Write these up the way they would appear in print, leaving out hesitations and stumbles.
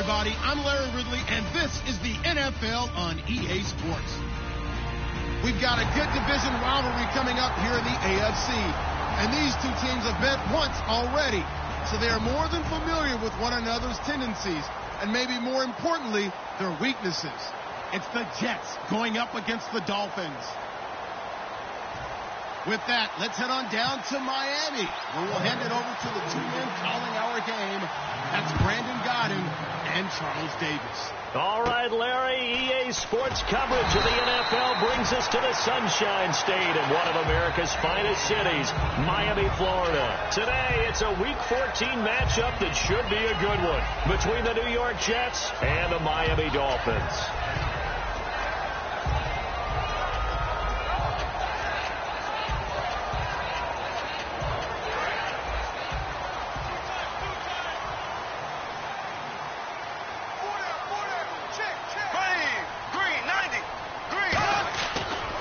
everybody. I'm Larry Ridley, and this is the NFL on EA Sports. We've got a good division rivalry coming up here in the AFC, and these two teams have met once already, so they are more than familiar with one another's tendencies, and maybe more importantly, their weaknesses. It's the Jets going up against the Dolphins. With that, let's head on down to Miami, where we'll hand it over to the two men calling our game. That's Brandon Godden and Charles Davis. All right, Larry, EA Sports coverage of the NFL brings us to the Sunshine State in one of America's finest cities, Miami, Florida. Today, it's a Week 14 matchup that should be a good one between the New York Jets and the Miami Dolphins.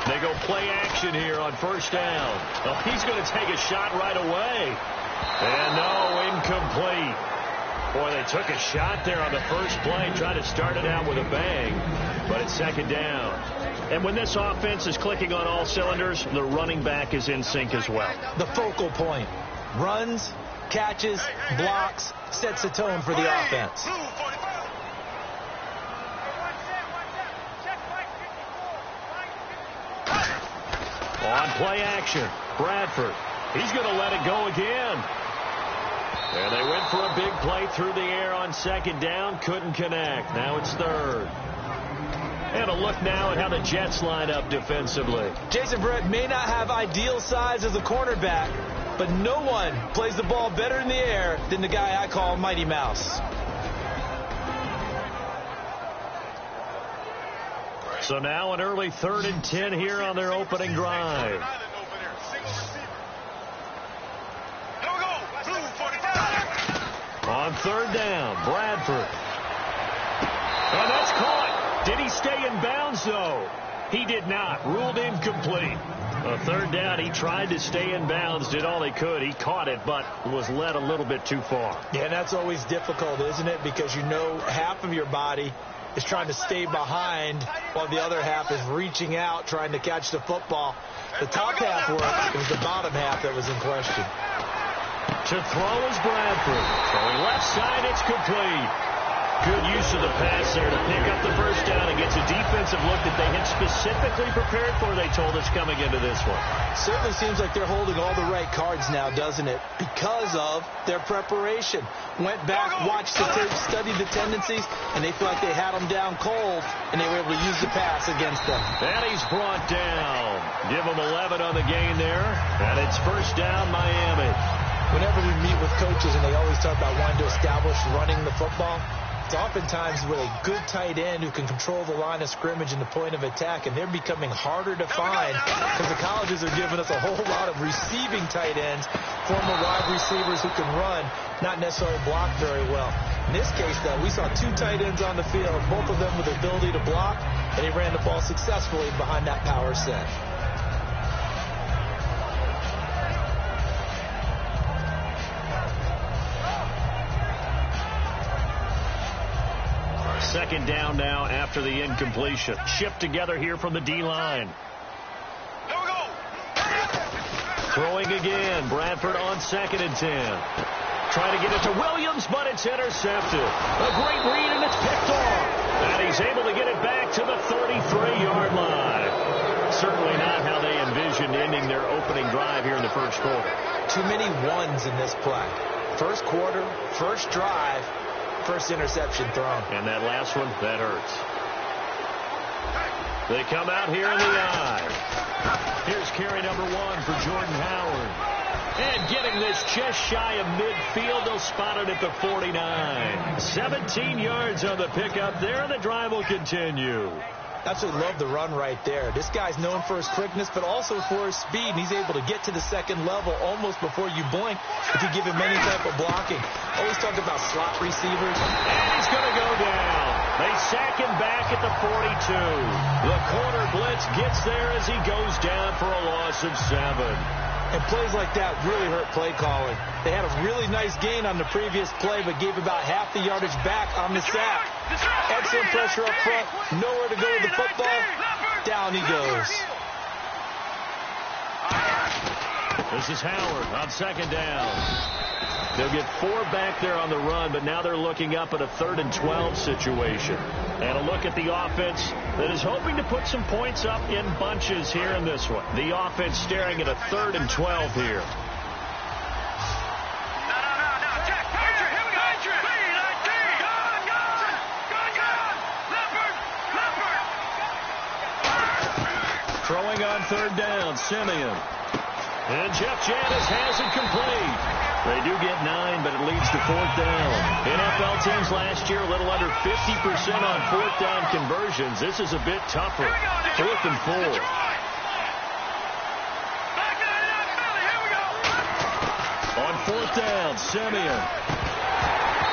They go play action here on first down. Oh, he's going to take a shot right away. And no, incomplete. Boy, they took a shot there on the first play, trying to start it out with a bang. But it's second down. And when this offense is clicking on all cylinders, the running back is in sync as well. The focal point. Runs, catches, blocks, sets the tone for the offense. On play action, Bradford. He's going to let it go again. And they went for a big play through the air on second down. Couldn't connect. Now it's third. And a look now at how the Jets line up defensively. Jason Verrett may not have ideal size as a cornerback, but no one plays the ball better in the air than the guy I call Mighty Mouse. So now an early 3rd and 10 here on their opening drive. On third down, Bradford. And that's caught. Did he stay in bounds, though? He did not. Ruled incomplete. A third down, he tried to stay in bounds, did all he could. He caught it, but was led a little bit too far. Yeah, that's always difficult, isn't it? Because you know half of your body is trying to stay behind while the other half is reaching out, trying to catch the football. The top half worked. It was the bottom half that was in question. To throw is Bradford. Throwing left side, it's complete. Good use of the pass there to pick up the first down and gets a defensive look that they had specifically prepared for, they told us, coming into this one. Certainly seems like they're holding all the right cards now, doesn't it? Because of their preparation. Went back, watched the tape, studied the tendencies, and they feel like they had them down cold, and they were able to use the pass against them. And he's brought down. Give him 11 on the gain there, and it's first down, Miami. Whenever we meet with coaches and they always talk about wanting to establish running the football, it's oftentimes with a good tight end who can control the line of scrimmage and the point of attack, and they're becoming harder to find because the colleges are giving us a whole lot of receiving tight ends, former wide receivers who can run, not necessarily block very well. In this case, though, we saw two tight ends on the field, both of them with the ability to block, and he ran the ball successfully behind that power set. Second down now after the incompletion. Shift together here from the D-line. Throwing again. Bradford on 2nd and 10. Trying to get it to Williams, but it's intercepted. A great read, and it's picked off. And he's able to get it back to the 33-yard line. Certainly not how they envisioned ending their opening drive here in the first quarter. Too many ones in this play. First quarter, first drive, first interception thrown. And that last one, that hurts. They come out here in the eye. Here's carry number 1 for Jordan Howard. And getting this just shy of midfield, they'll spot it at the 49. 17 yards on the pickup there, and the drive will continue. Absolutely love the run right there. This guy's known for his quickness, but also for his speed, and he's able to get to the second level almost before you blink if you give him any type of blocking. Always talk about slot receivers. And he's going to go down. They sack him back at the 42. The corner blitz gets there as he goes down for a loss of 7. And plays like that really hurt play calling. They had a really nice gain on the previous play, but gave about half the yardage back on the sack. Excellent pressure up front. Nowhere to go with the football. Down he goes. This is Howard on second down. They'll get 4 back there on the run, but now they're looking up at a 3rd and 12 situation. And a look at the offense that is hoping to put some points up in bunches here in this one. The offense staring at a 3rd and 12 here. Throwing on 3rd down, Simeon. And Jeff Janis has it complete. They do get 9, but it leads to 4th down. NFL teams last year a little under 50% on 4th down conversions. This is a bit tougher. 4th and 4. On 4th down, Simeon.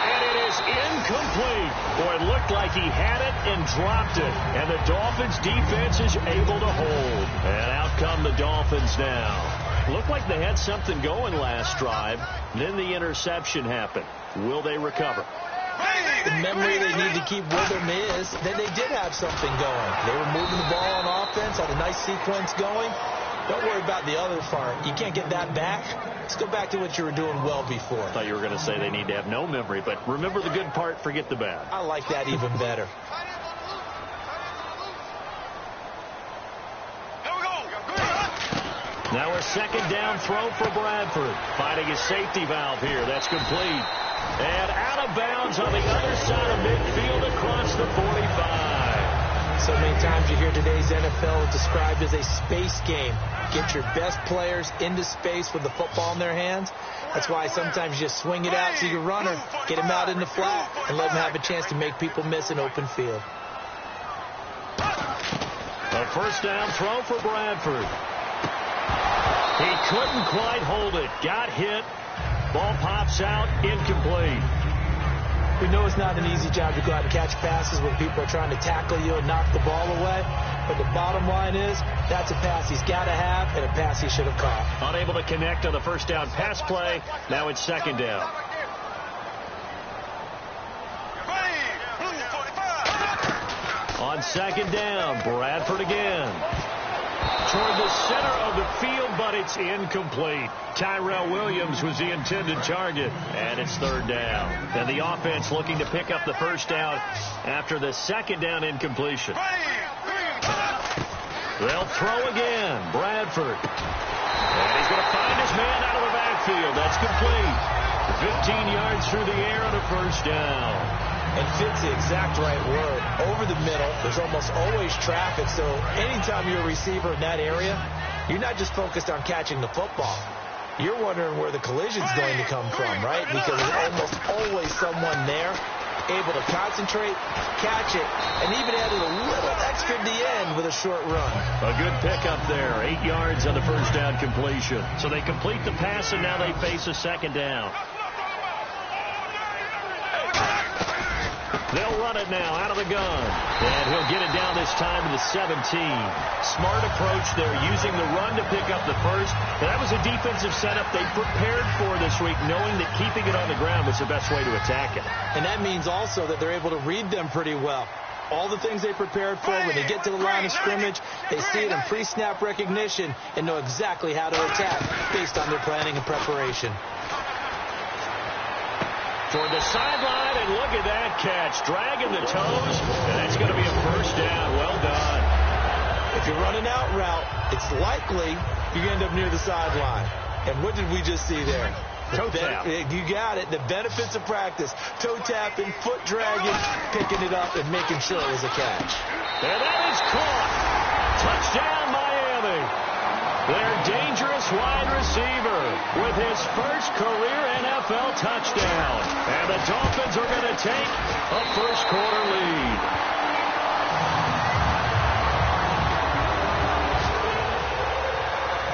And it is incomplete. Boy, it looked like he had it and dropped it. And the Dolphins defense is able to hold. And out come the Dolphins now. Looked like they had something going last drive. Then the interception happened. Will they recover? The memory they need to keep with them is that they did have something going. They were moving the ball on offense, had a nice sequence going. Don't worry about the other part. You can't get that back. Let's go back to what you were doing well before. I thought you were going to say they need to have no memory, but remember the good part, forget the bad. I like that even better. Now a second down throw for Bradford. Finding his safety valve here. That's complete. And out of bounds on the other side of midfield across the 45. So many times you hear today's NFL described as a space game. Get your best players into space with the football in their hands. That's why sometimes you just swing it out to your runner, get him out in the flat, and let him have a chance to make people miss an open field. A first down throw for Bradford. He couldn't quite hold it. Got hit. Ball pops out. Incomplete. We know it's not an easy job to go out and catch passes when people are trying to tackle you and knock the ball away. But the bottom line is, that's a pass he's got to have and a pass he should have caught. Unable to connect on the first down pass play. Now it's second down. On second down, Bradford again. Toward the center of the field, but it's incomplete. Tyrell Williams was the intended target, and it's third down. And the offense looking to pick up the first down after the second down incompletion. They'll throw again. Bradford. And he's going to find his man out of the backfield. That's complete. 15 yards through the air on a first down. And fit's the exact right word. Over the middle, there's almost always traffic, so anytime you're a receiver in that area, you're not just focused on catching the football. You're wondering where the collision's going to come from, right? Because there's almost always someone there able to concentrate, catch it, and even added a little extra at the end with a short run. A good pickup there. 8 yards on the first down completion. So they complete the pass, and now they face a second down. They'll run it now out of the gun. And he'll get it down this time to the 17. Smart approach there, using the run to pick up the first. And that was a defensive setup they prepared for this week, knowing that keeping it on the ground was the best way to attack it. And that means also that they're able to read them pretty well. All the things they prepared for, when they get to the line of scrimmage, they see it in pre-snap recognition and know exactly how to attack based on their planning and preparation. Toward the sideline, and look at that catch. Dragging the toes, and that's going to be a first down. Well done. If you're running out route, it's likely you end up near the sideline. And what did we just see there? Toe tap. You got it. The benefits of practice. Toe tapping, foot dragging, picking it up, and making sure it was a catch. And that is caught. Touchdown, Miami. Their dangerous wide receiver with his first career NFL touchdown. And the Dolphins are going to take a first-quarter lead.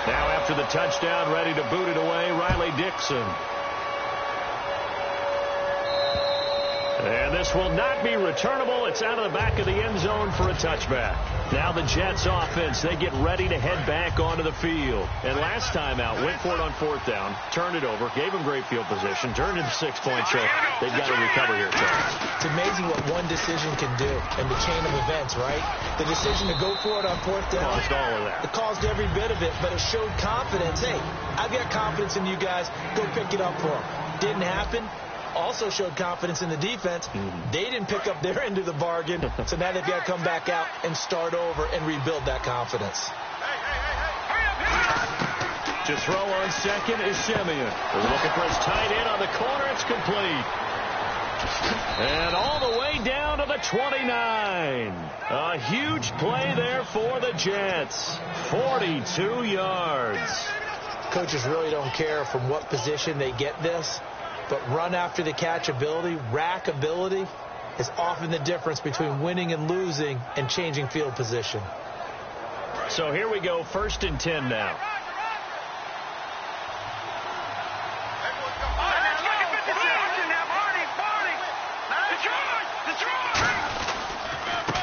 Now after the touchdown, ready to boot it away, Riley Dixon. And this will not be returnable. It's out of the back of the end zone for a touchback. Now the Jets offense, they get ready to head back onto the field. And last time out, went for it on 4th down, turned it over, gave them great field position, turned it to 6 points, so they've got to recover here, Charles. It's amazing what one decision can do in the chain of events, right? The decision to go for it on 4th down. Caused all of that. It caused every bit of it, but it showed confidence. Hey, I've got confidence in you guys. Go pick it up for them. Didn't happen. Also showed confidence in the defense. They didn't pick up their end of the bargain, so now they've got to come back out and start over and rebuild that confidence. To throw on second is Simeon. They're looking for his tight end on the corner. It's complete. And all the way down to the 29. A huge play there for the Jets. 42 yards. Coaches really don't care from what position they get this. But run after the catch ability, rack ability, is often the difference between winning and losing and changing field position. So here we go, 1st and 10 now.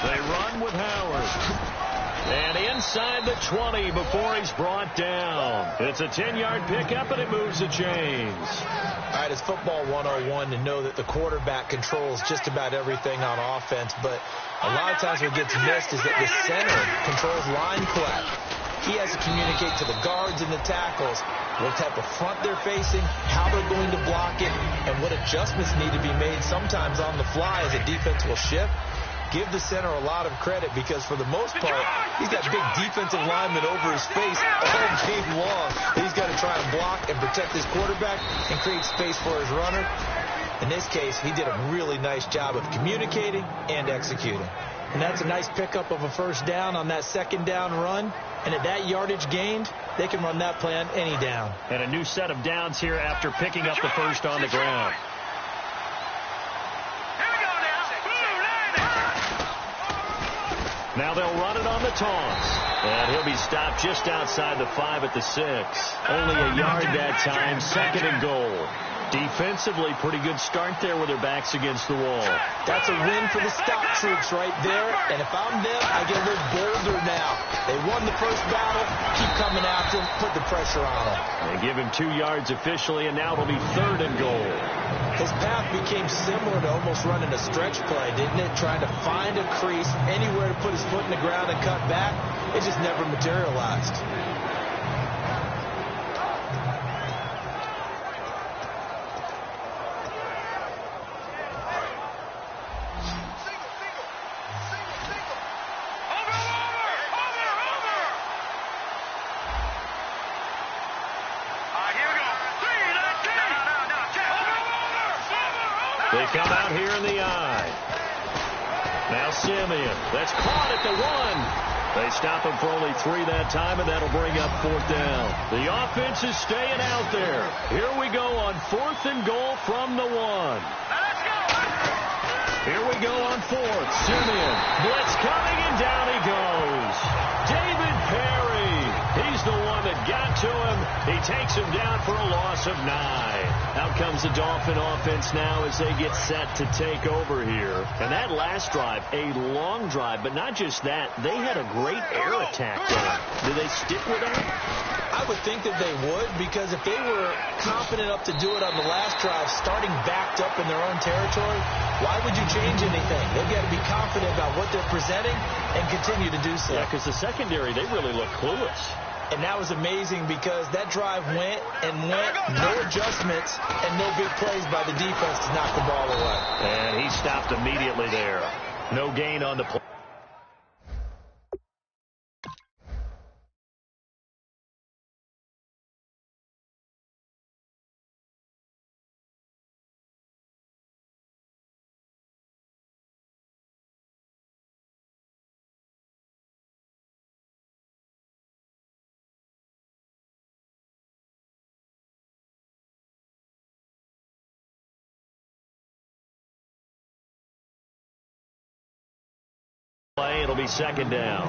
They run with Howard. And inside the 20 before he's brought down. It's a 10-yard pickup, and it moves the chains. All right, it's football 101 to know that the quarterback controls just about everything on offense, but a lot of times what gets missed is that the center controls line play. He has to communicate to the guards and the tackles what type of front they're facing, how they're going to block it, and what adjustments need to be made sometimes on the fly as a defense will shift. Give the center a lot of credit because, for the most part, he's got big defensive linemen over his face all game long. He's got to try and block and protect his quarterback and create space for his runner. In this case, he did a really nice job of communicating and executing. And that's a nice pickup of a 1st down on that 2nd down run. And at that yardage gained, they can run that play on any down. And a new set of downs here after picking up the 1st on the ground. Now they'll run it on the toss. And he'll be stopped just outside the 5 at the 6. Only a yard that time, 2nd and goal. Defensively, pretty good start there with their backs against the wall. That's a win for the stop troops right there. And if I'm them, I get a little bolder now. They won the 1st battle. Keep coming after him. Put the pressure on him. They give him 2 yards officially, and now it'll be 3rd and goal. His path became similar to almost running a stretch play, didn't it? Trying to find a crease, anywhere to put his foot in the ground and cut back. It just never materialized. They come out here in the eye. Now Simeon. That's caught at the 1. They stop him for only 3 that time, and that'll bring up 4th down. The offense is staying out there. Here we go on 4th and goal from the 1. Here we go on 4th. Simeon. Blitz coming, and down he goes. David Perry. He's the one that got to him. He takes him down for a loss of 9. Out comes the Dolphin offense now as they get set to take over here. And that last drive, a long drive, but not just that. They had a great air attack going. Do they stick with that? I would think that they would, because if they were confident enough to do it on the last drive, starting backed up in their own territory, why would you change anything? They've got to be confident about what they're presenting and continue to do so. Yeah, because the secondary, they really look clueless. And that was amazing because that drive went and went, no adjustments, and no big plays by the defense to knock the ball away. And he stopped immediately there. No gain on the play. It'll be 2nd down.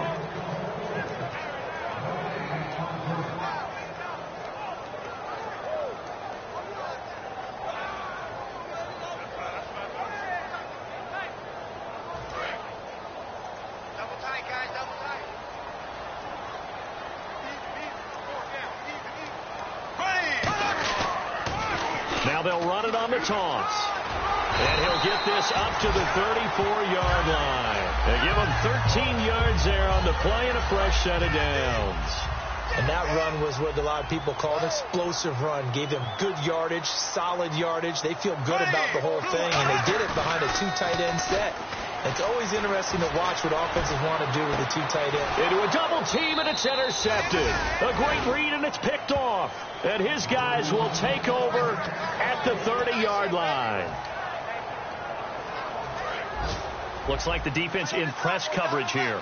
Now they'll run it on the toss. And he'll get this up to the 34-yard line. They give him 13 yards there on the play and a fresh set of downs. And that run was what a lot of people call an explosive run. Gave them good yardage, solid yardage. They feel good about the whole thing, and they did it behind a two tight end set. It's always interesting to watch what offenses want to do with the two tight ends. Into a double team, and it's intercepted. A great read, and it's picked off. And his guys will take over at the 30-yard line. Looks like the defense in press coverage here.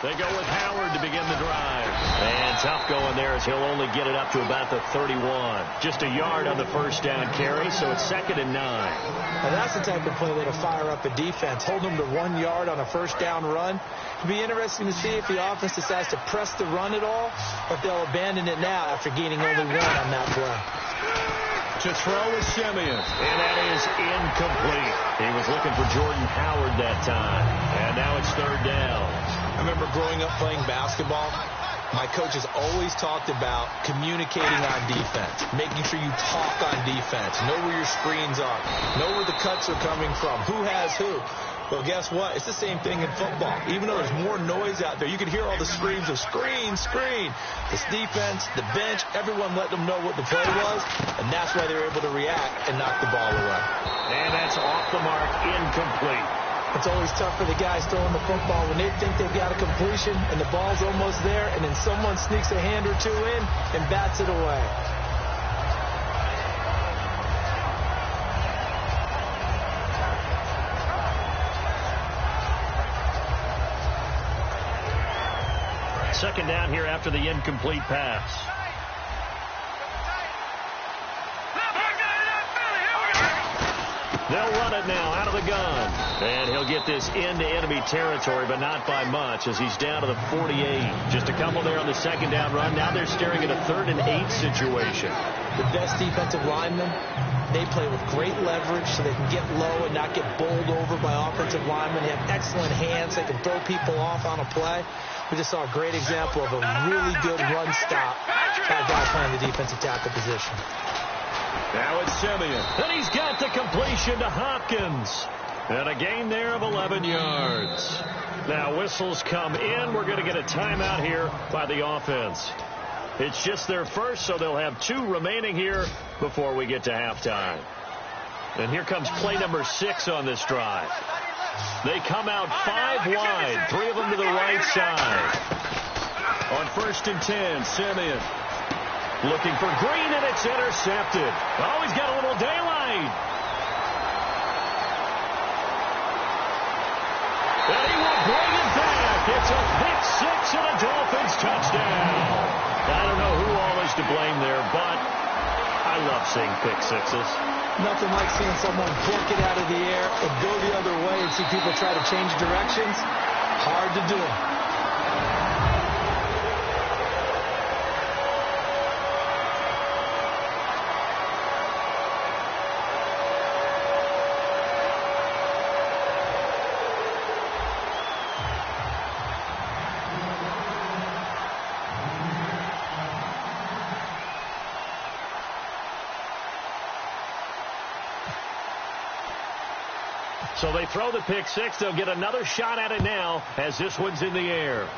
They go with Howard to begin the drive. And tough going there as he'll only get it up to about the 31. Just a yard on the first down carry, so it's 2nd and 9. Now that's the type of play that'll fire up a defense. Hold them to 1 yard on a first down run. It'll be interesting to see if the offense decides to press the run at all, or if they'll abandon it now after gaining only 1 on that play. To throw is Simeon. And that is incomplete. He was looking for Jordan Howard that time. And now it's 3rd down. I remember growing up playing basketball. My coaches always talked about communicating on defense, making sure you talk on defense, know where your screens are, know where the cuts are coming from, who has who. Well, guess what? It's the same thing in football. Even though there's more noise out there, you can hear all the screams of screen, screen. This defense, the bench, everyone let them know what the play was, and that's why they're able to react and knock the ball away. And that's off the mark, incomplete. It's always tough for the guys throwing the football when they think they've got a completion and the ball's almost there, and then someone sneaks a hand or two in and bats it away. Second down here after the incomplete pass. They'll run it now out of the gun. And he'll get this into enemy territory, but not by much as he's down to the 48. Just a couple there on the second down run. Now they're staring at a 3rd and 8 situation. The best defensive linemen, they play with great leverage so they can get low and not get bowled over by offensive linemen. They have excellent hands. They can throw people off on a play. We just saw a great example of a really good run stop by a guy playing the defensive tackle position. Now it's Simeon. And he's got the completion to Hopkins. And a gain there of 11 yards. Now whistles come in. We're going to get a timeout here by the offense. It's just their first, so they'll have 2 remaining here before we get to halftime. And here comes play number 6 on this drive. They come out 5 wide, 3 of them to the right side. On 1st and 10, Simeon looking for Green, and it's intercepted. Oh, he's got a little daylight. And he will bring it back. It's a pick 6 and a Dolphins touchdown. I don't know who all is to blame there, but I love seeing pick 6s. Nothing like seeing someone pluck it out of the air and go the other way and see people try to change directions. Hard to do. So they throw the pick 6. They'll get another shot at it now as this one's in the air.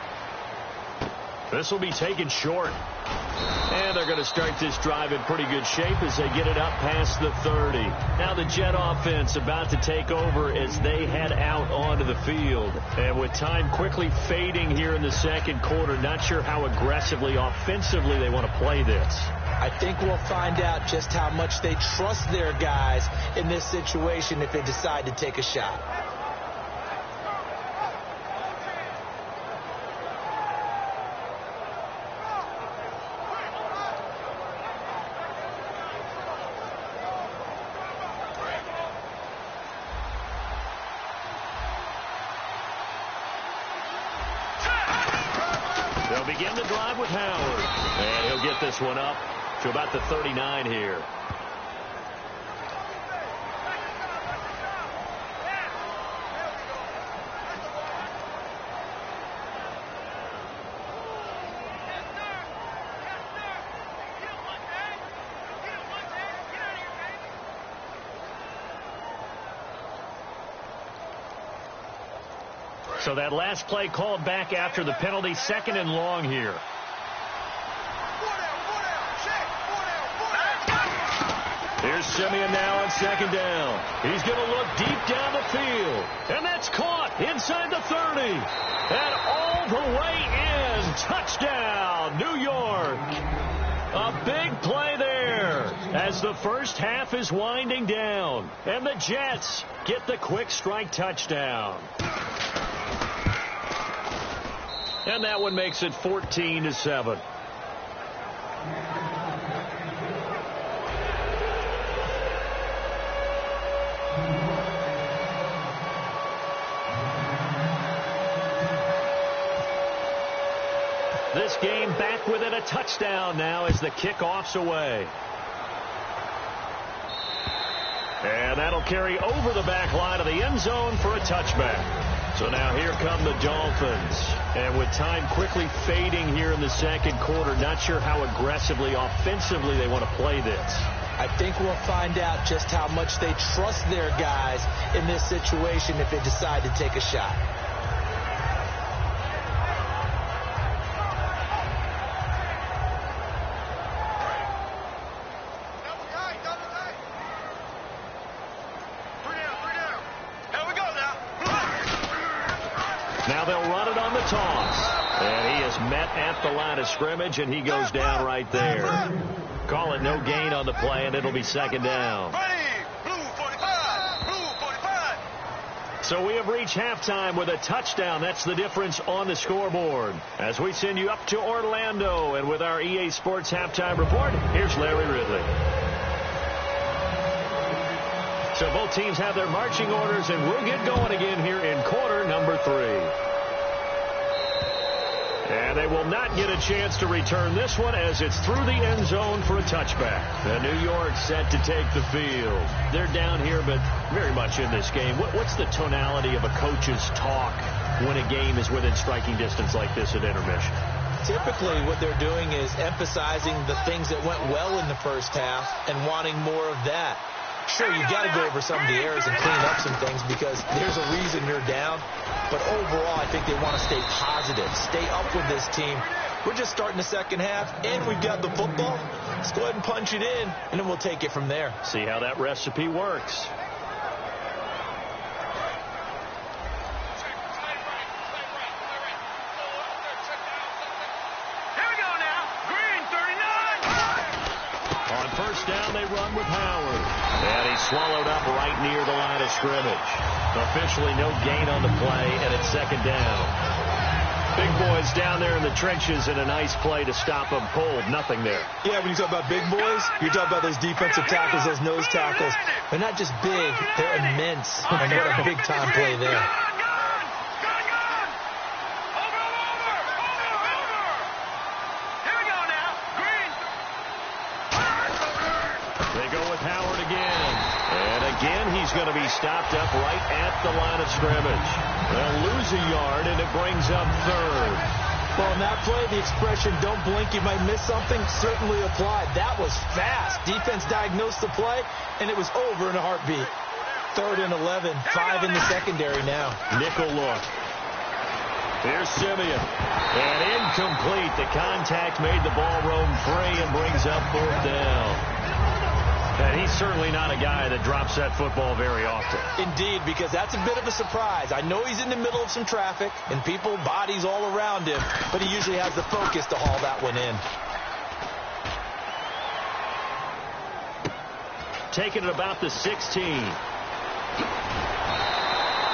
This will be taken short. And they're going to start this drive in pretty good shape as they get it up past the 30. Now the Jet offense about to take over as they head out onto the field. And with time quickly fading here in the second quarter, not sure how aggressively, offensively they want to play this. I think we'll find out just how much they trust their guys in this situation if they decide to take a shot. They'll begin the drive with Howard. And he'll get this one up to about the 39 here. So that last play called back after the penalty, 2nd and long here. Here's Simeon now on 2nd down. He's going to look deep down the field. And that's caught inside the 30. And all the way in. Touchdown, New York. A big play there as the first half is winding down. And the Jets get the quick strike touchdown. And that one makes it 14-7. This game back within a touchdown now as the kickoff's away. And that'll carry over the back line of the end zone for a touchback. So now here come the Dolphins. And with time quickly fading here in the 2nd quarter, not sure how aggressively, offensively they want to play this. I think we'll find out just how much they trust their guys in this situation if they decide to take a shot. Now they'll run it on the toss. And he is met at the line of scrimmage, and he goes down right there. Call it no gain on the play, and it'll be 2nd down. So we have reached halftime with a touchdown. That's the difference on the scoreboard. As we send you up to Orlando, and with our EA Sports Halftime Report, here's Larry Ridley. So both teams have their marching orders, and we'll get going again here in quarter number 3. And they will not get a chance to return this one as it's through the end zone for a touchback. And New York set to take the field. They're down here, but very much in this game. What's the tonality of a coach's talk when a game is within striking distance like this at intermission? Typically, what they're doing is emphasizing the things that went well in the first half and wanting more of that. Sure, you got to go over some of the errors and clean up some things because there's a reason you're down. But overall, I think they want to stay positive, stay up with this team. We're just starting the second half, and we've got the football. Let's go ahead and punch it in, and then we'll take it from there. See how that recipe works. First down, they run with Howard. And he's swallowed up right near the line of scrimmage. Officially no gain on the play, and it's 2nd down. Big boys down there in the trenches, and a nice play to stop them cold. Nothing there. Yeah, when you talk about big boys, you're talking about those defensive tackles, those nose tackles. They're not just big, they're immense. And what a big-time play there. He's going to be stopped up right at the line of scrimmage. They'll lose a yard, and it brings up 3rd. Well, on that play, the expression, don't blink, you might miss something, certainly applied. That was fast. Defense diagnosed the play, and it was over in a heartbeat. 3rd and 11, 5 in the secondary now. Nickel look. Here's Simeon. And incomplete. The contact made the ball roam free and brings up 4th down. And he's certainly not a guy that drops that football very often. Indeed, because that's a bit of a surprise. I know he's in the middle of some traffic and people, bodies all around him, but he usually has the focus to haul that one in. Taking it about the 16.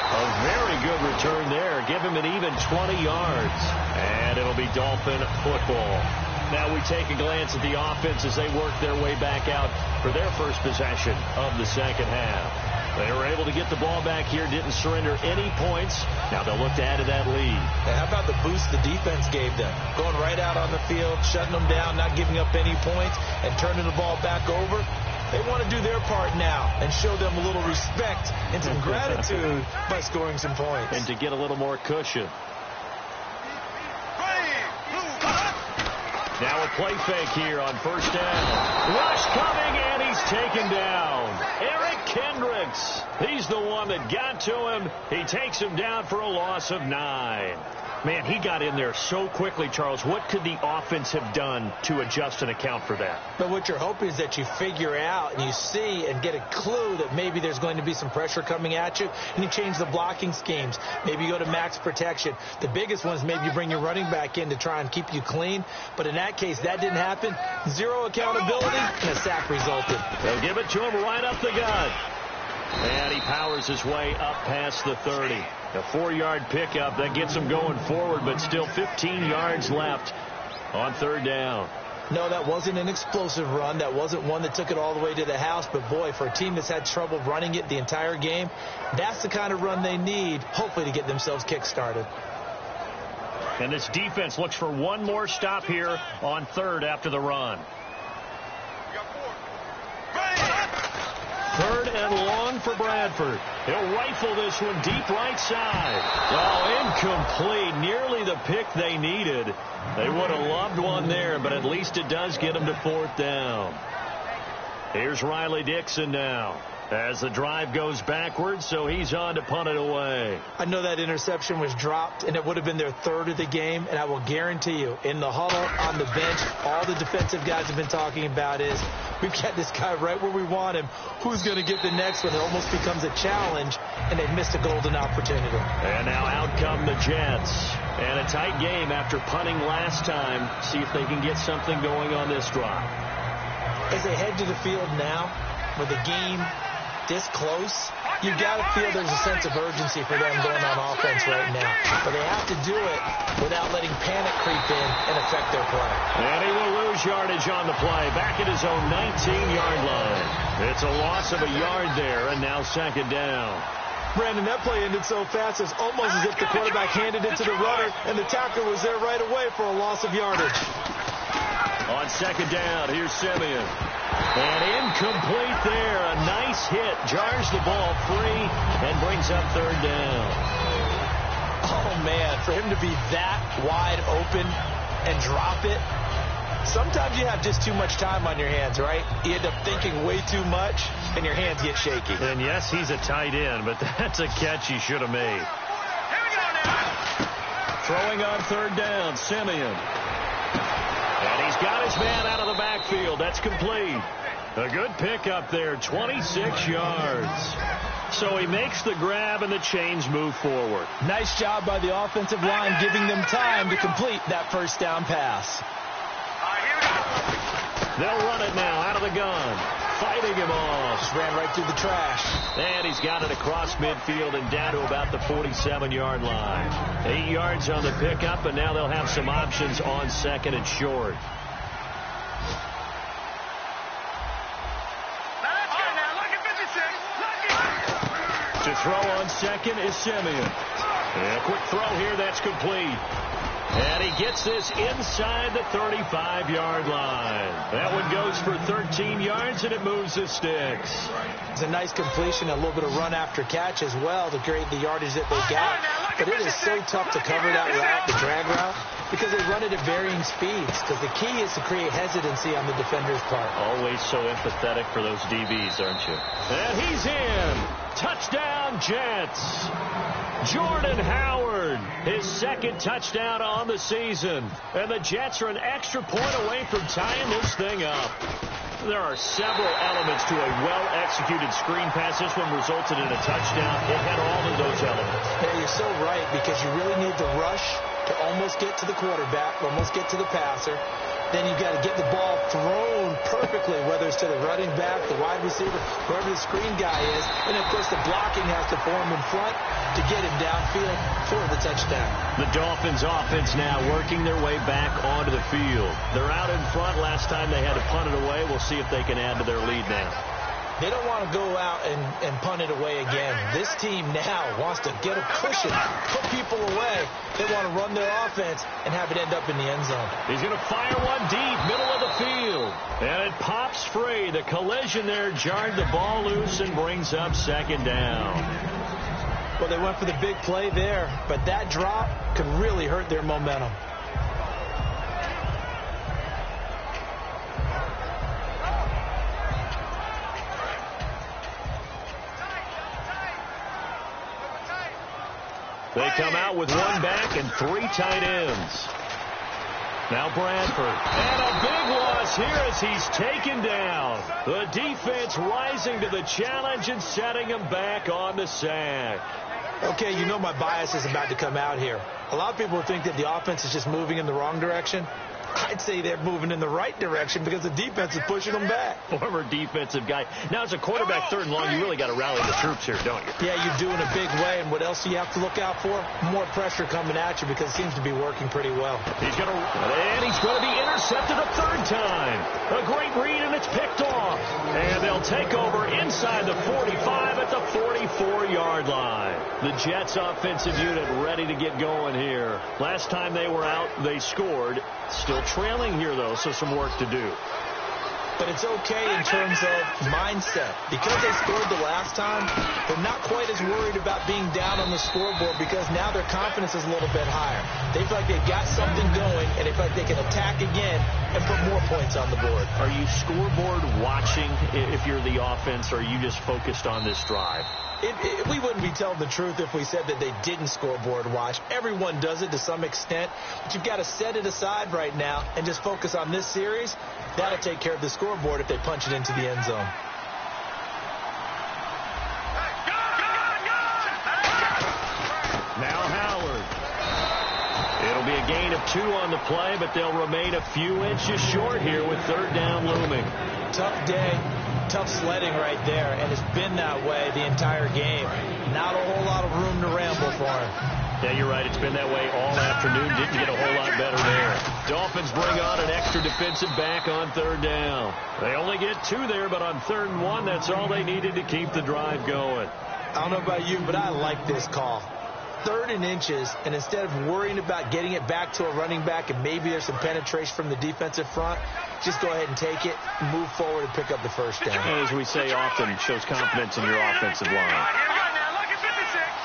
A very good return there. Give him an even 20 yards. And it'll be Dolphin football. Now we take a glance at the offense as they work their way back out for their first possession of the second half. They were able to get the ball back here, didn't surrender any points. Now they'll look to add to that lead. Now, how about the boost the defense gave them? Going right out on the field, shutting them down, not giving up any points, and turning the ball back over. They want to do their part now and show them a little respect and some gratitude by scoring some points. And to get a little more cushion. Now a play fake here on first down. Rush coming, and he's taken down. Eric Kendricks. He's the one that got to him. He takes him down for a loss of 9. Man, he got in there so quickly, Charles. What could the offense have done to adjust and account for that? But what you're hoping is that you figure out and you see and get a clue that maybe there's going to be some pressure coming at you, and you change the blocking schemes. Maybe you go to max protection. The biggest one is maybe you bring your running back in to try and keep you clean. But in that case, that didn't happen. 0 accountability, and a sack resulted. They'll give it to him right up the gut. And he powers his way up past the 30. A 4-yard pickup that gets him going forward, but still 15 yards left on third down. No, that wasn't an explosive run. That wasn't one that took it all the way to the house. But, boy, for a team that's had trouble running it the entire game, that's the kind of run they need, hopefully, to get themselves kick-started. And this defense looks for one more stop here on third after the run. Third and long for Bradford. He'll rifle this one deep right side. Oh, incomplete. Nearly the pick they needed. They would have loved one there, but at least it does get them to fourth down. Here's Riley Dixon now as the drive goes backwards, so he's on to punt it away. I know that interception was dropped, and it would have been their third of the game, and I will guarantee you, in the huddle, on the bench, all the defensive guys have been talking about is, we've got this guy right where we want him. Who's going to get the next one? It almost becomes a challenge, and they've missed a golden opportunity. And now out come the Jets. And a tight game after punting last time. See if they can get something going on this drive. As they head to the field now, with the game this close, you got to feel there's a sense of urgency for them going on offense right now. But they have to do it without letting panic creep in and affect their play. And he will lose yardage on the play, back at his own 19-yard line. It's a loss of a yard there, and now second down. Brandon, that play ended so fast, it's almost as if the quarterback handed it to the runner, and the tackler was there right away for a loss of yardage. On second down, here's Simeon. And incomplete there. A nice hit. Jars the ball free and brings up third down. Oh, man, for him to be that wide open and drop it, sometimes you have just too much time on your hands, right? You end up thinking way too much, and your hands get shaky. And, yes, he's a tight end, but that's a catch he should have made. Throwing on third down, Simeon. And he's got his man out of the backfield. That's complete. A good pickup there, 26 yards. So he makes the grab, and the chains move forward. Nice job by the offensive line, giving them time to complete that first down pass. They'll run it now out of the gun. Fighting him off. Just ran right through the trash. And he's got it across midfield and down to about the 47-yard line. 8 yards on the pickup, and now they'll have some options on second and short. To throw on second is Simeon. And a quick throw here, that's complete. And he gets this inside the 35-yard line. That one goes for 13 yards, and it moves the sticks. It's a nice completion, a little bit of run after catch as well to create the yardage that they got. But it is so tough to cover that route, the drag route, because they run it at varying speeds. Because the key is to create hesitancy on the defender's part. Always so empathetic for those DBs, aren't you? And he's in. Touchdown, Jets. Jordan Howard, his second touchdown on the season. And the Jets are an extra point away from tying this thing up. There are several elements to a well-executed screen pass. This one resulted in a touchdown. It had all of those elements. Yeah, you're so right, because you really need the rush to almost get to the quarterback, almost get to the passer. Then you've got to get the ball thrown perfectly, whether it's to the running back, the wide receiver, wherever the screen guy is. And, of course, the blocking has to form in front to get him downfield for the touchdown. The Dolphins offense now working their way back onto the field. They're out in front. Last time they had to punt it away. We'll see if they can add to their lead now. They don't want to go out and punt it away again. This team now wants to get a cushion, put people away. They want to run their offense and have it end up in the end zone. He's going to fire one deep, middle of the field. And it pops free. The collision there jarred the ball loose and brings up second down. Well, they went for the big play there, but that drop could really hurt their momentum. They come out with one back and 3 tight ends. Now Bradford. And a big loss here as he's taken down. The defense rising to the challenge and setting him back on the sack. Okay, you know my bias is about to come out here. A lot of people think that the offense is just moving in the wrong direction. I'd say they're moving in the right direction because the defense is pushing them back. Former defensive guy. Now, as a quarterback, 3rd and long, you really got to rally the troops here, don't you? Yeah, you do in a big way. And what else do you have to look out for? More pressure coming at you because it seems to be working pretty well. He's going to be intercepted a 3rd time. A great read, and it's picked off. And they'll take over inside the 45 at the 44-yard line. The Jets offensive unit ready to get going here. Last time they were out, they scored. Still trailing here, though, so some work to do. But it's okay in terms of mindset. Because they scored the last time, they're not quite as worried about being down on the scoreboard because now their confidence is a little bit higher. They feel like they've got something going, and they feel like they can attack again and put more points on the board. Are you scoreboard watching if you're the offense, or are you just focused on this drive? We wouldn't be telling the truth if we said that they didn't scoreboard watch. Everyone does it to some extent, but you've got to set it aside right now and just focus on this series. That'll take care of the scoreboard if they punch it into the end zone. Now Howard. It'll be a gain of 2 on the play, but they'll remain a few inches short here with 3rd down looming. Tough day. Tough sledding right there, and it's been that way the entire game. Not a whole lot of room to ramble for him. Yeah, you're right. It's been that way all afternoon. Didn't get a whole lot better there. Dolphins bring on an extra defensive back on 3rd down. They only get 2 there, but on 3rd and 1, that's all they needed to keep the drive going. I don't know about you, but I like this call. 3rd and inches, and instead of worrying about getting it back to a running back and maybe there's some penetration from the defensive front, just go ahead and take it, move forward, and pick up the 1st down. As we say often, it shows confidence in your offensive line.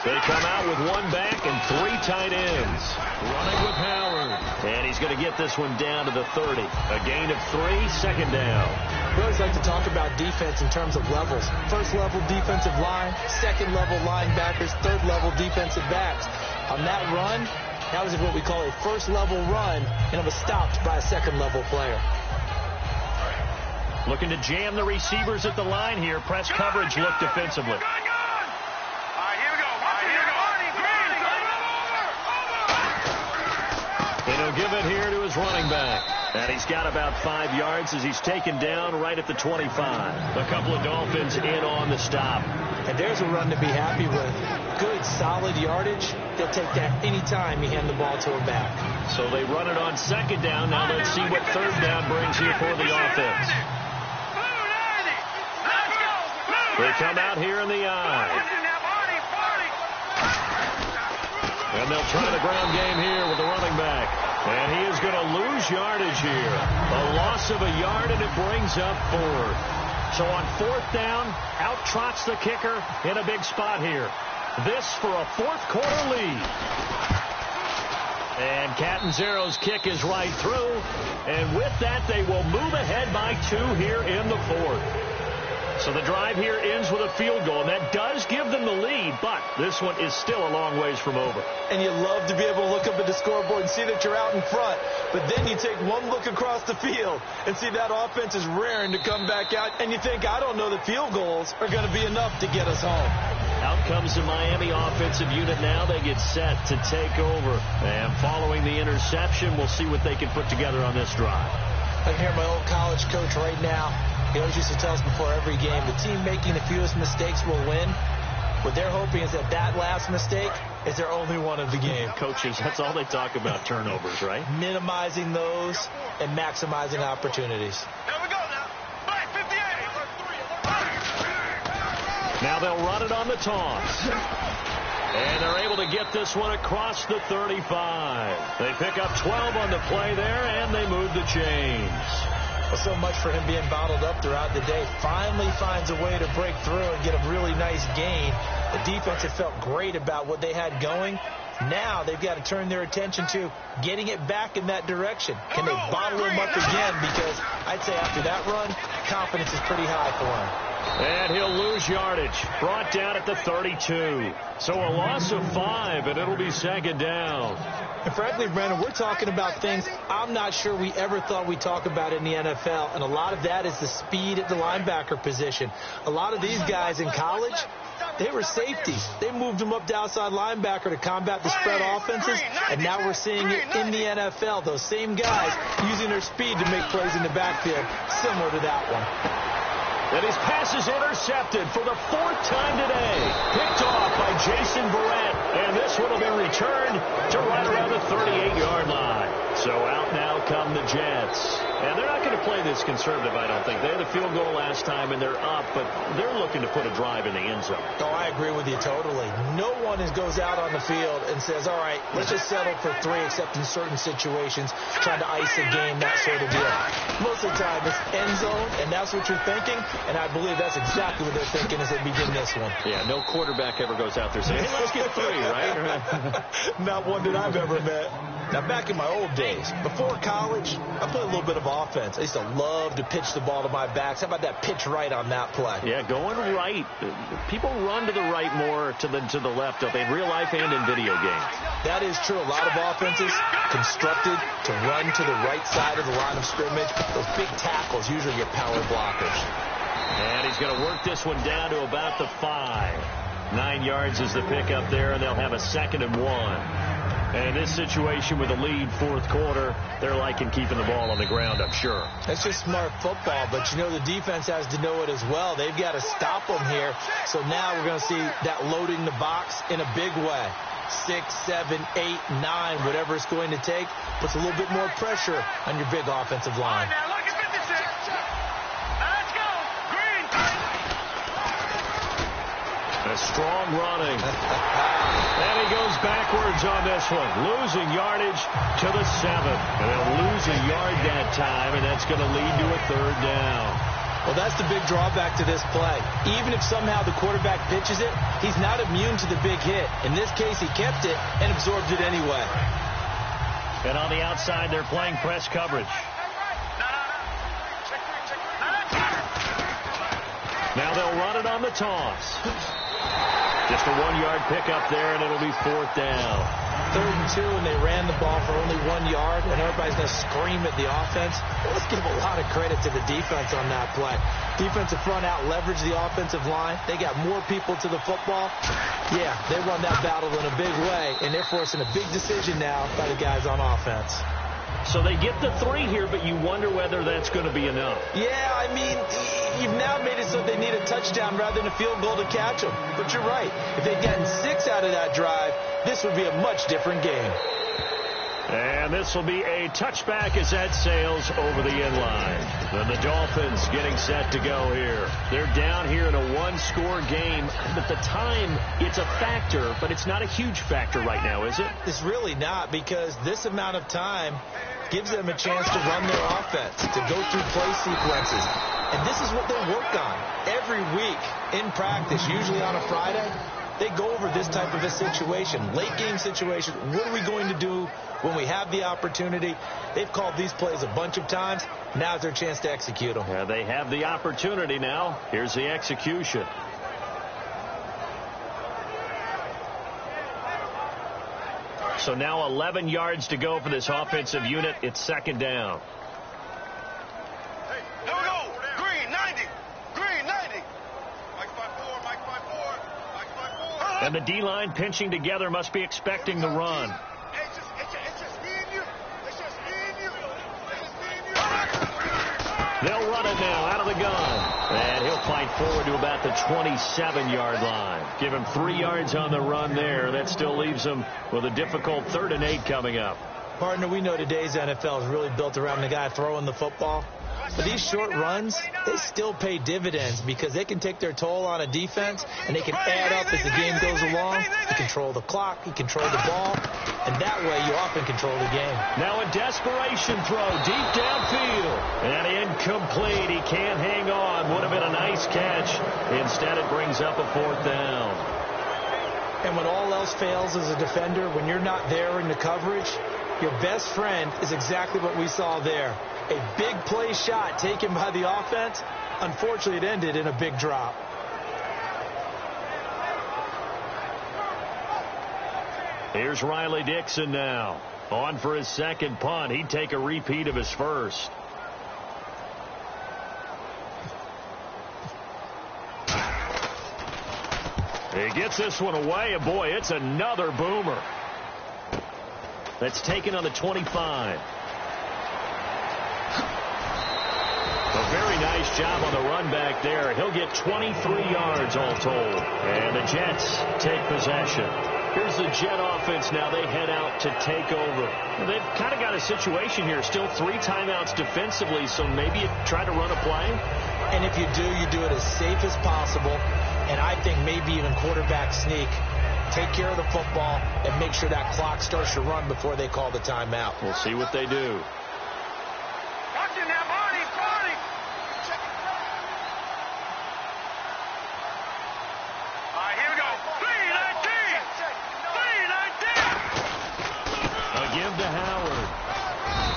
They come out with one back and 3 tight ends. Running with Howard. And he's going to get this one down to the 30. A gain of 3, 2nd down. We always like to talk about defense in terms of levels. 1st level defensive line, 2nd level linebackers, 3rd level defensive backs. On that run, that was what we call a 1st level run, and it was stopped by a 2nd level player. Looking to jam the receivers at the line here. Press coverage look defensively. And he'll give it here to his running back. And he's got about 5 yards as he's taken down right at the 25. A couple of Dolphins in on the stop. And there's a run to be happy with. Good, solid yardage. They'll take that any time you hand the ball to a back. So they run it on 2nd down. Now let's see what 3rd down brings here for the offense. They come out here in the eye. And they'll try the ground game here with the running back. And he is going to lose yardage here. A loss of a yard, and it brings up 4th. So on 4th down, out trots the kicker in a big spot here. This for a 4th quarter lead. And Catanzaro's kick is right through. And with that, they will move ahead by 2 here in the 4th. So the drive here ends with a field goal, and that does give them the lead, but this one is still a long ways from over. And you love to be able to look up at the scoreboard and see that you're out in front, but then you take one look across the field and see that offense is raring to come back out, and you think, I don't know that field goals are going to be enough to get us home. Out comes the Miami offensive unit now. They get set to take over. And following the interception, we'll see what they can put together on this drive. I can hear my old college coach right now. He always used to tell us before every game, the team making the fewest mistakes will win. What they're hoping is that that last mistake is their only one of the game. Coaches, that's all they talk about, turnovers, right? Minimizing those and maximizing opportunities. Here we go now. Black 58. Now they'll run it on the toss. And they're able to get this one across the 35. They pick up 12 on the play there, and they move the chains. Well, so much for him being bottled up throughout the day. Finally finds a way to break through and get a really nice gain. The defense had felt great about what they had going. Now they've got to turn their attention to getting it back in that direction. Can they bottle him up again? Because I'd say after that run, confidence is pretty high for him. And he'll lose yardage. Brought down at the 32. So a loss of 5, and it'll be second down. And frankly, Brandon, we're talking about things I'm not sure we ever thought we'd talk about in the NFL. And a lot of that is the speed at the linebacker position. A lot of these guys in college, they were safeties. They moved them up to outside linebacker to combat the spread offenses. And now we're seeing it in the NFL. Those same guys using their speed to make plays in the backfield, similar to that one. And his pass is intercepted for the 4th time today. Picked off by Jason Barrett. And this one will be returned to right around the 38-yard line. So out now come the Jets. And they're not going to play this conservative, I don't think. They had a field goal last time, and they're up, but they're looking to put a drive in the end zone. Oh, I agree with you totally. No one goes out on the field and says, all right, let's just settle for 3, except in certain situations, trying to ice a game, that sort of deal. Most of the time, it's end zone, and that's what you're thinking, and I believe that's exactly what they're thinking as they begin this one. Yeah, no quarterback ever goes out there saying, hey, let's get 3, right? Not one that I've ever met. Now, back in my old days, before college, I played a little bit of offense. I used to love to pitch the ball to my backs. How about that pitch right on that play? Yeah, going right. People run to the right more than to the left, don't they, in real life and in video games? That is true. A lot of offenses constructed to run to the right side of the line of scrimmage. Those big tackles, usually your power blockers. And he's going to work this one down to about the 5. 9 yards is the pickup there, and they'll have a 2nd and 1. And in this situation with a lead 4th quarter, they're liking keeping the ball on the ground, I'm sure. That's just smart football, but you know the defense has to know it as well. They've got to stop them here. So now we're going to see that loading the box in a big way. 6, 7, 8, 9, whatever it's going to take, puts a little bit more pressure on your big offensive line. A strong running. And he goes backwards on this one. Losing yardage to the 7. And they'll lose a yard that time, and that's going to lead to a 3rd down. Well, that's the big drawback to this play. Even if somehow the quarterback pitches it, he's not immune to the big hit. In this case, he kept it and absorbed it anyway. And on the outside, they're playing press coverage. Now they'll run it on the toss. Just a 1-yard pickup there, and it'll be 4th down. 3rd and 2, and they ran the ball for only 1 yard, and everybody's going to scream at the offense. Let's give a lot of credit to the defense on that play. Defensive front out leveraged the offensive line. They got more people to the football. Yeah, they won that battle in a big way, and they're forcing a big decision now by the guys on offense. So they get the 3 here, but you wonder whether that's going to be enough. Yeah, I mean, you've now made it so they need a touchdown rather than a field goal to catch them. But you're right. If they'd gotten 6 out of that drive, this would be a much different game. And this will be a touchback as that sails over the end line. Then the Dolphins getting set to go here. They're down here in a 1-score game. But the time, it's a factor, but it's not a huge factor right now, is it? It's really not, because this amount of time gives them a chance to run their offense, to go through play sequences. And this is what they work on every week in practice, usually on a Friday. They go over this type of a situation, late game situation. What are we going to do when we have the opportunity? They've called these plays a bunch of times. Now's their chance to execute them. Yeah, they have the opportunity now. Here's the execution. So now 11 yards to go for this offensive unit. It's 2nd down. Here we go. Green, 90. Green, 90. Mike 5-4, Mike 5-4, Mike 5-4. And the D-line pinching together must be expecting the run. It's just me and you. It's just me and you. It's just me and you. They'll run it now out of the gun. And he'll fight forward to about the 27-yard line. Give him 3 yards on the run there. That still leaves him with a difficult 3rd and 8 coming up. Partner, we know today's NFL is really built around the guy throwing the football. But these short runs, they still pay dividends because they can take their toll on a defense, and they can add up as the game goes along. You control the clock, you control the ball, and that way you often control the game. Now a desperation throw deep downfield. And incomplete. He can't hang on. Would have been a nice catch. Instead, it brings up a 4th down. And when all else fails as a defender, when you're not there in the coverage, your best friend is exactly what we saw there. A big play shot taken by the offense. Unfortunately, it ended in a big drop. Here's Riley Dixon now. On for his second punt. He'd take a repeat of his first. He gets this one away, and boy, it's another boomer. That's taken on the 25. A very nice job on the run back there. He'll get 23 yards all told. And the Jets take possession. Here's the Jet offense now. They head out to take over. They've kind of got a situation here. Still 3 timeouts defensively, so maybe you try to run a play. And if you do it as safe as possible. And I think maybe even quarterback sneak. Take care of the football and make sure that clock starts to run before they call the timeout. We'll see what they do. Watch it now, Barney. All right, here we go. 3-19. A give to Howard.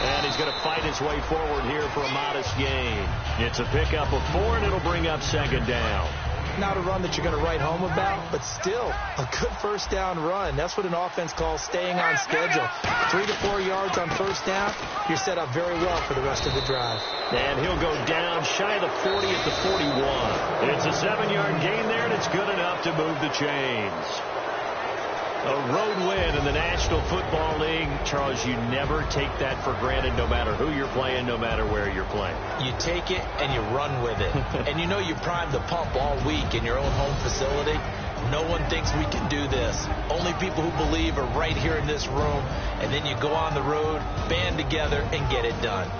And he's going to fight his way forward here for a modest gain. It's a pickup of 4, and it'll bring up second down. Not a run that you're going to write home about, but still a good first down run. That's what an offense calls staying on schedule. 3 to 4 yards on first down, you're set up very well for the rest of the drive. And he'll go down shy of the 40 at the 41. It's a 7-yard gain there, and it's good enough to move the chains. A road win in the National Football League. Charles, you never take that for granted no matter who you're playing, no matter where you're playing. You take it and you run with it. And you know you primed the pump all week in your own home facility. No one thinks we can do this. Only people who believe are right here in this room. And then you go on the road, band together, and get it done.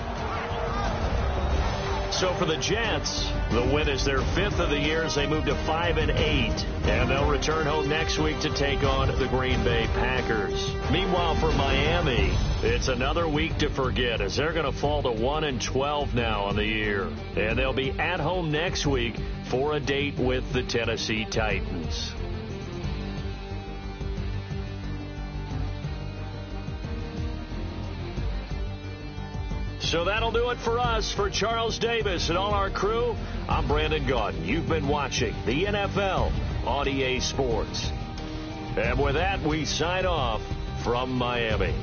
So for the Jets, the win is their 5th of the year as they move to 5-8. And they'll return home next week to take on the Green Bay Packers. Meanwhile, for Miami, it's another week to forget as they're going to fall to 1-12 now on the year. And they'll be at home next week for a date with the Tennessee Titans. So that'll do it for us. For Charles Davis and all our crew, I'm Brandon Gaudin. You've been watching the NFL on EA Sports. And with that, we sign off from Miami.